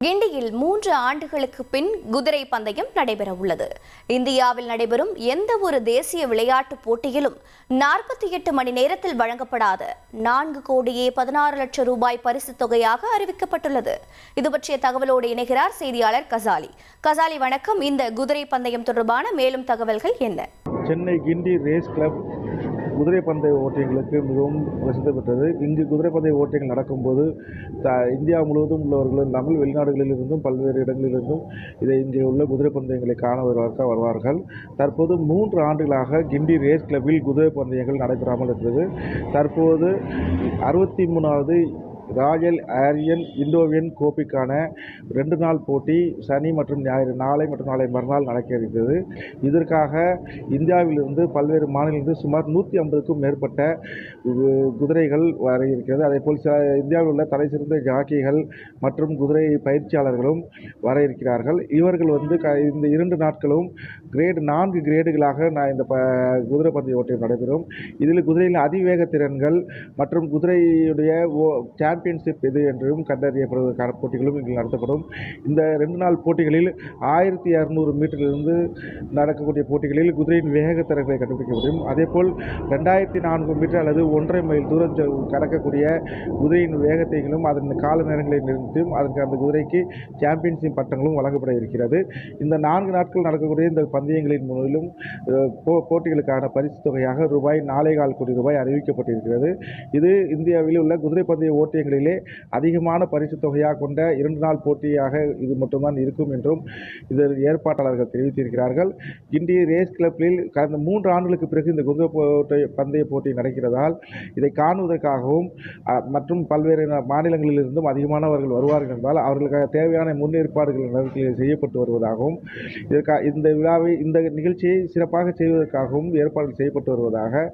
கிண்டியில் 3 ஆண்டுகளுக்கு பின் குதிரை பந்தயம் நடைபெற உள்ளது. இந்தியாவில் நடைபெறும் எந்த ஒரு தேசிய விளையாட்டுப் போட்டியிலும் 48 மணி நேரத்தில் வழங்கப்படாத 4,16,00,000 ரூபாய் பரிசுத் தொகையாக அறிவிக்கப்பட்டுள்ளது. இது பற்றிய தகவலோடு இணைகிறார் செய்தியாளர் கசாலி. கசாலி, வணக்கம். இந்த குதிரை பந்தயம் தொடர்பான மேலும் தகவல்கள் என்ன? சென்னை கிண்டி ரேஸ் கிளப் குதிரை பந்தய ஓட்டியங்களுக்கு மிகவும் பிரசித்தி பெற்றது. இங்கு குதிரை பந்தய ஓட்டியங்கள் நடக்கும்போது இந்தியா முழுவதும் உள்ளவர்களும் இல்லாமல் வெளிநாடுகளிலிருந்தும் பல்வேறு இடங்களிலிருந்தும் இங்கே உள்ள குதிரை பந்தயங்களை காண வருவார்கள். தற்போது 3 ஆண்டுகளாக கிண்டி ரேஸ் கிளப்பில் குதிரை பந்தயங்கள் நடைபெறாமல் இருந்தது. தற்போது 63வது ராயல் ஆரியன் இந்தோவியன் கோப்பைக்கான 2 நாள் போட்டி சனி மற்றும் ஞாயிறு, நாளை மற்றும் நாளை மறுநாள் நடக்க இருக்கிறது. இதற்காக இந்தியாவிலிருந்து பல்வேறு மாநிலங்களிலிருந்து சுமார் 150க்கும் மேற்பட்ட குதிரைகள் வர இருக்கிறது. அதேபோல் இந்தியாவில் உள்ள தலை சிறந்த ஜாக்கிகள் மற்றும் குதிரை பயிற்சியாளர்களும் வர இருக்கிறார்கள். இவர்கள் இந்த 2 நாட்களும் 4 கிரேடுகளாக இந்த குதிரை பந்தய ஓட்டம் நடைபெறும். இதில் குதிரையின் அதிவேக திறன்கள் மற்றும் குதிரையுடைய சாம்பியன்ஷிப் எது என்றும் கண்டறியப்படுவதற்கான போட்டிகளும் இங்கு நடத்தப்படும். இந்த 2 நாள் போட்டிகளில் 1200 மீட்டரிலிருந்து நடக்கக்கூடிய போட்டிகளில் குதிரையின் வேகத்திறன்களை கண்டுபிடிக்க முடியும். அதேபோல் 2400 மீட்டர் அல்லது 1.5 மைல் தூரம் கடக்கக்கூடிய குதிரையின் வேகத்தைகளும் அதன் கால நேரங்களை நிறுத்தியும் அதற்கு அந்த குதிரைக்கு சாம்பியன்ஷிப் பட்டங்களும் வழங்கப்பட இருக்கிறது. இந்த 4 நாட்கள் நடக்கக்கூடிய இந்த பந்தயங்களின் மூலம் போட்டிகளுக்கான பரிசு தொகையாக ரூபாய் 4.25 கோடி ரூபாய் அறிவிக்கப்பட்டிருக்கிறது. இது இந்தியாவில் உள்ள குதிரை பந்தய ஓட்டியங்களிலே அதிகமான பரிசு தொகையாக கொண்ட 2 நாள் போட்டியாக இது மட்டும்தான் இருக்கும் என்றும் இதில் ஏற்பாட்டாளர்கள் தெரிவித்திருக்கிறார்கள். கிண்டி ரேஸ் கிளப்பில் கடந்த 3 ஆண்டுகளுக்கு பிறகு இந்த குதிரை பந்தய போட்டி நடக்கிறதால் இதை காணுவதற்காகவும் மற்றும் பல்வேறு மாநிலங்களிலிருந்தும் அதிகமானவர்கள் வருவார்கள் என்றால் அவர்களுக்காக தேவையான முன்னேற்பாடுகள் செய்யப்பட்டு வருவதாகவும் இந்த நிகழ்ச்சியை சிறப்பாக செய்வதற்காகவும் ஏற்பாடுகள் செய்யப்பட்டு வருவதாக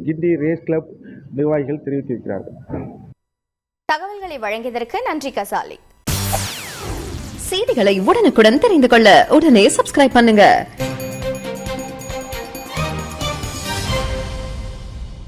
கிண்டி ரேஸ் கிளப் நிர்வாகிகள் தெரிவித்திருக்கிறார்கள். தகவல்களை வழங்கியதற்கு நன்றி கசாலி. செய்திகளை உடனுக்குடன் தெரிந்து கொள்ள உடனே சப்ஸ்கிரைப் பண்ணுங்க.